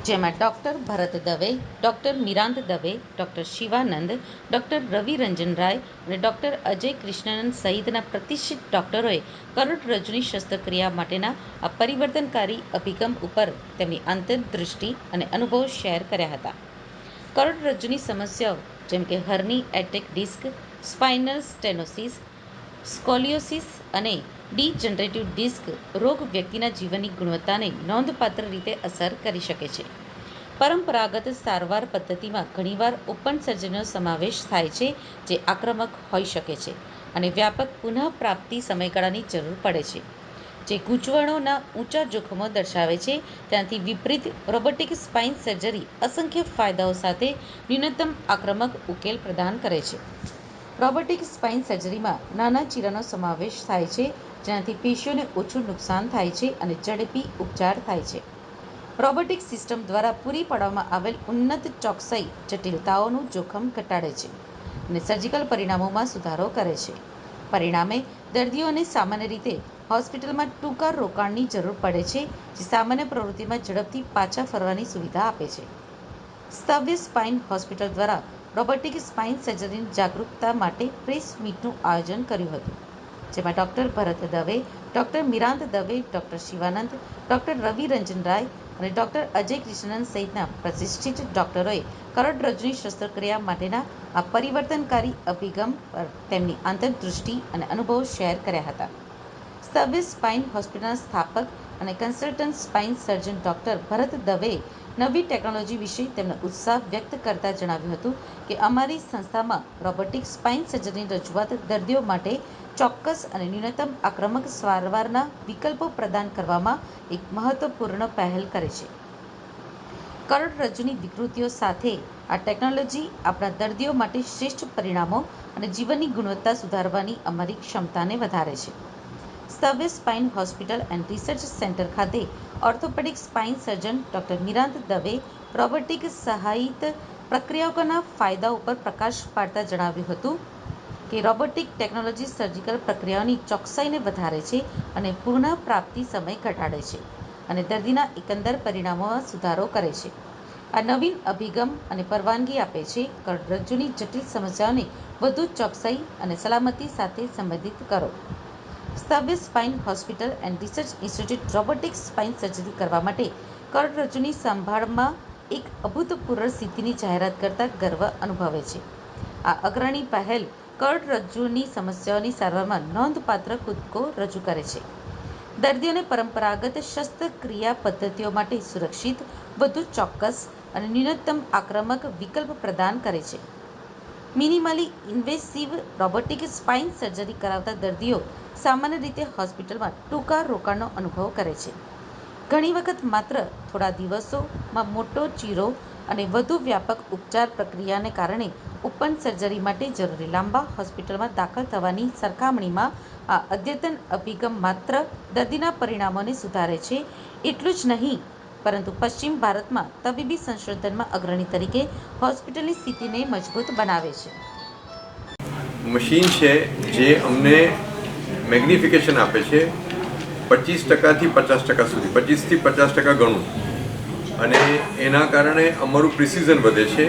જેમાં doctor Bharat Dave, doctor Mirant Dave, doctor Shivanand, doctor Ravi Ranjan Rai અને doctor Ajay કૃષ્ણનન સહિતના પ્રતિષ્ઠિત ડૉક્ટરોએ કરોડરજ્જુની શસ્ત્રક્રિયા માટેના આ પરિવર્તનકારી અભિગમ ઉપર તેમની આંતરદૃષ્ટિ અને અનુભવો શેર કર્યા હતા. કરોડરજ્જુની સમસ્યાઓ જેમ કે હર્ની એટેક ડિસ્ક, સ્પાઇનલ સ્ટેનોસિસ, સ્કોલિયોસિસ અને ડીજનરેટિવ ડિસ્ક રોગ વ્યક્તિના જીવનની ગુણવત્તાને નોંધપાત્ર રીતે અસર કરી શકે છે. પરંપરાગત સારવાર પદ્ધતિમાં ઘણીવાર ઓપન સર્જરીનો સમાવેશ થાય છે, જે આક્રમક હોઈ શકે છે અને વ્યાપક પુનઃપ્રાપ્તિ સમયગાળાની જરૂર પડે છે, જે ગૂંચવણોના ઊંચા જોખમો દર્શાવે છે. તેનાથી વિપરીત, રોબોટિક સ્પાઇન સર્જરી અસંખ્ય ફાયદાઓ સાથે ન્યૂનતમ આક્રમક ઉકેલ પ્રદાન કરે છે. રોબોટિક સ્પાઇન સર્જરીમાં નાના ચીરાનો સમાવેશ થાય છે, જેનાથી પેશીઓને ઓછું નુકસાન થાય છે અને ઝડપી ઉપચાર થાય છે. રોબોટિક સિસ્ટમ દ્વારા પૂરી પાડવામાં આવેલ ઉન્નત ચોકસાઈ જટિલતાઓનું જોખમ ઘટાડે છે અને સર્જિકલ પરિણામોમાં સુધારો કરે છે. પરિણામે, દર્દીઓને સામાન્ય રીતે હોસ્પિટલમાં ટૂંકા રોકાણની જરૂર પડે છે, જે સામાન્ય પ્રવૃત્તિમાં ઝડપથી પાછા ફરવાની સુવિધા આપે છે. સ્તવ્ય સ્પાઇન હોસ્પિટલ દ્વારા રોબોટિક સ્પાઇન સર્જરીની જાગરૂકતા માટે પ્રેસ મીટનું આયોજન કર્યું હતું, જેમાં doctor Bharat Dave, doctor Mirant Dave, doctor Shivanand, doctor Ravi Ranjan Rai અને ડૉક્ટર અજય કૃષ્ણનન સહિતના પ્રતિષ્ઠિત ડૉક્ટરોએ કરોડરજ્જુની શસ્ત્રક્રિયા માટેના આ પરિવર્તનકારી અભિગમ પર તેમની આંતરદૃષ્ટિ અને અનુભવો શેર કર્યા હતા. સ્તવ્ય સ્પાઇન હોસ્પિટલના સ્થાપક અને કન્સલ્ટન્ટ સ્પાઇન સર્જન ડૉક્ટર ભરત દવેએ નવી ટેકનોલોજી વિશે તેમનો ઉત્સાહ વ્યક્ત કરતા જણાવ્યું હતું કે અમારી સંસ્થામાં રોબોટિક સ્પાઇન સર્જરીની રજૂઆત દર્દીઓ માટે ચોક્કસ અને ન્યૂનતમ આક્રમક સારવારના વિકલ્પો પ્રદાન કરવામાં એક મહત્વપૂર્ણ પહેલ કરે છે. કરોડરજ્જુની વિકૃતિઓ સાથે આ ટેકનોલોજી આપણા દર્દીઓ માટે શ્રેષ્ઠ પરિણામો અને જીવનની ગુણવત્તા સુધારવાની અમારી ક્ષમતાને વધારે છે. Stavya spine hospital and research centre ખાતે orthopaedic spine surgeon doctor Mirant Dave robotic સહાયિત પ્રક્રિયાઓના ફાયદાઓ પર પ્રકાશ પાડતા જણાવ્યું હતું કે રોબોટિક ટેકનોલોજી સર્જિકલ પ્રક્રિયાઓની ચોકસાઈને વધારે છે અને પુનઃપ્રાપ્તિ સમય ઘટાડે છે અને દર્દીના એકંદર પરિણામોમાં સુધારો કરે છે. આ નવીન અભિગમ અને પરવાનગી આપે છે કરોડરજ્જુની જટિલ સમસ્યાઓને વધુ ચોકસાઈ અને સલામતી સાથે સંબોધિત કરો. Stavya spine hospital and research institute robotic spine surgery કરવા માટે કરોડરજ્જુની સંભાળમાં એક અભૂતપૂર્વ સિદ્ધિની જાહેરાત કરતા ગર્વ અનુભવે છે. આ અગ્રણી પહેલ કરોડરજ્જુની સમસ્યાઓની સારવારમાં નોંધપાત્ર કૂદકો રજૂ કરે છે. દર્દીઓને પરંપરાગત શસ્ત્રક્રિયા પદ્ધતિઓ માટે સુરક્ષિત, વધુ ચોક્કસ અને ન્યૂનતમ આક્રમક વિકલ્પ પ્રદાન કરે છે. મિનિમલી ઇન્વેસિવ રોબોટિક સ્પાઇન સર્જરી કરાવતા દર્દીઓ સામાન્ય રીતે હોસ્પિટલમાં ટૂંકા રોકાણનો અનુભવ કરે છે. ઘણી વખત માત્ર થોડા દિવસોમાં મોટો ચીરો અને વધુ વ્યાપક ઉપચાર પ્રક્રિયાને કારણે ઓપન સર્જરી માટે જરૂરી લાંબા હોસ્પિટલમાં દાખલ થવાની સરખામણીમાં આ અદ્યતન અભિગમ માત્ર દર્દીના પરિણામોને સુધારે છે એટલું જ નહીં, પરંતુ પશ્ચિમ ભારતમાં તબીબી સંશોધનમાં અગ્રણી તરીકે હોસ્પિટલની સ્થિતિને મજબૂત બનાવે છે. મશીન છે જે અમને મેગ્નિફિકેશન આપે છે 25%થી 50% સુધી, 25થી 50% ઘણું, અને એના કારણે અમારું પ્રિસિઝન વધે છે.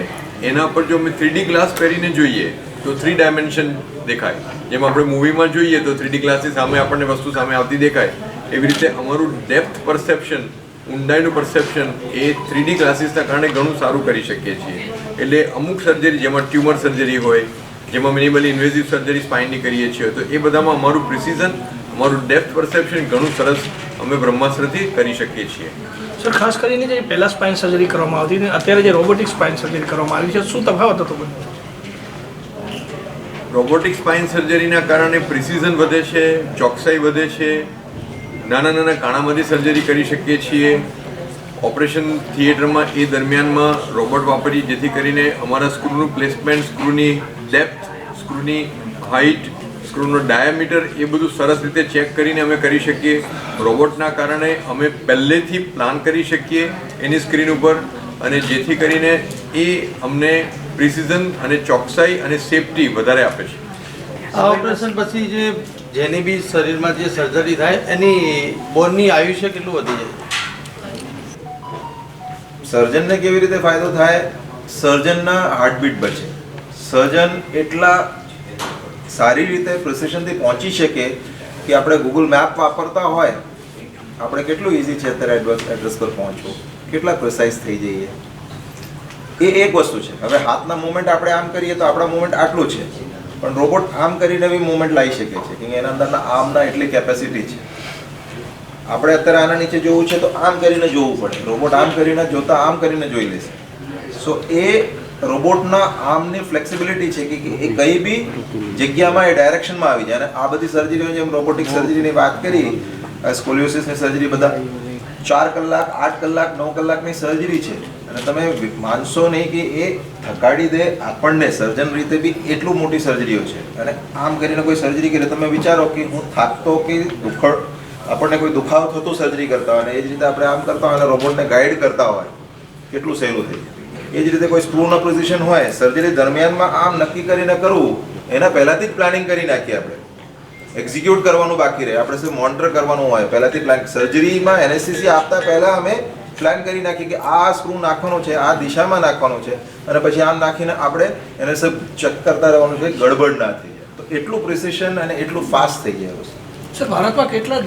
એના પર જો અમે 3D ગ્લાસ પહેરીને જોઈએ તો 3 ડાયમેન્શન દેખાય. જેમ આપણે મૂવીમાં જોઈએ તો 3D ગ્લાસની સામે આપણને વસ્તુ સામે આવતી દેખાય, એવી રીતે અમારું ડેપ્થ પરસેપ્શન, ઊંડાઈનું પરસેપ્શન એ 3D ગ્લાસીસના કારણે ઘણું સારું કરી શકીએ છીએ. એટલે અમુક સર્જરી જેમાં ટ્યુમર સર્જરી હોય, જેમાં મિનિમલી ઇન્વેઝિવ સર્જરી સ્પાઇનની કરીએ છીએ, તો એ બધામાં અમારું પ્રિસિઝન, અમારું ડેપ્થ પરસેપ્શન ઘણું સરસ અમે બ્રહ્માસ્ત્રથી કરી શકીએ છીએ. સર, ખાસ કરીને જે પહેલાં સ્પાઇન સર્જરી કરવામાં આવતી અને અત્યારે જે રોબોટિક સ્પાઇન સર્જરી કરવામાં આવી છે, શું તફાવત હતો? રોબોટિક સ્પાઇન સર્જરીના કારણે પ્રિસિઝન વધે છે, ચોકસાઈ વધે છે, નાના નાના કાણામાંથી સર્જરી કરી શકીએ છીએ. ઓપરેશન થિયેટરમાં એ દરમિયાનમાં રોબોટ વાપરી, જેથી કરીને અમારા સ્ક્રૂનું પ્લેસમેન્ટ, સ્ક્રૂની ડેપ્થ, સ્ક્રૂની હાઇટ, સ્ક્રૂનો ડાયામીટર એ બધું સરસ રીતે ચેક કરીને અમે કરી શકીએ. રોબોટના કારણે અમે પહેલેથી પ્લાન કરી શકીએ એની સ્ક્રીન ઉપર, અને જેથી કરીને એ અમને પ્રિસિઝન અને ચોકસાઈ અને સેફટી વધારે આપે છે. આ ઓપરેશન પછી જેની બી શરીરમાં જે સર્જરી થાય એની બોનની આયુષ્ય કેટલું વધી જાય? સર્જનને કેવી રીતે ફાયદો થાય? સર્જનના હાર્ટબીટ બચે. સર્જન એટલા સારી રીતે પ્રિસિશનથી પહોંચી શકે કે આપણે ગૂગલ મેપ વાપરતા હોય, આપણે કેટલું ઇઝી છે અત્યારે એડ્રેસ પર પહોંચવું, કેટલા પ્રિસાઇઝ થઈ જઈએ. એ એક વસ્તુ છે. હવે હાથના મૂવમેન્ટ આપણે આમ કરીએ તો આપણા મૂવમેન્ટ આટલું છે, પણ રોબોટ આમ કરીને બી મૂવમેન્ટ લાવી શકે છે કે એના અંદરના આર્મના એટલી કેપેસિટી છે. આપણે અત્યારે આના નીચે જોવું છે તો આમ કરીને જોવું પડે, રોબોટ આમ કરીને જોતા આમ કરીને જોઈ લેશે. સો એ રોબોટના આર્મની ફ્લેક્સિબિલિટી છે કે એ કઈ બી જગ્યામાં એ ડાયરેક્શનમાં આવી જાય. અને આ બધી સર્જરીઓ જેમ રોબોટિક સર્જરીની વાત કરી, સ્કોલિયોસિસની સર્જરી બધા 4 કલાક 8 કલાક 9 કલાકની સર્જરી છે. અને તમે માનશો નહીં કે એ થકાડી દે આપણને, સર્જન રીતે બી એટલું મોટી સર્જરીઓ છે. અને આમ કરીને કોઈ સર્જરી કરે, તમે વિચારો કે હું થાકતો કે આપણને કોઈ દુખાવો થતો સર્જરી કરતા હોય, અને એ જ રીતે આપણે આમ કરતા હોય અને રોબોટને ગાઈડ કરતા હોય, કેટલું સહેલું થઈ જાય. એ જ રીતે કોઈ સ્ક્રૂનો પોઝિશન હોય, સર્જરી દરમિયાનમાં આમ નક્કી કરીને કરવું, એના પહેલાંથી જ પ્લાનિંગ કરી નાખીએ આપણે. એક્ઝિક્યુટ કરવાનું બાકી રહે, આપણે સિર્ફ મોનિટર કરવાનું હોય. પહેલાંથી પ્લાન, સર્જરીમાં એનેસ્થેસિયા આપતા પહેલાં અમે પ્લાન કરી નાખીએ કે આ સ્ક્રૂ નાખવાનો છે, આ દિશામાં નાખવાનો છે, અને પછી આમ નાખીને આપણે એને સબ ચેક કરતા રહેવાનું છે, ગડબડ ના થઈ જાય. તો એટલું પ્રિસિશન અને એટલું ફાસ્ટ થઈ જાય વસ્તુ. સર, ભારતમાં કેટલા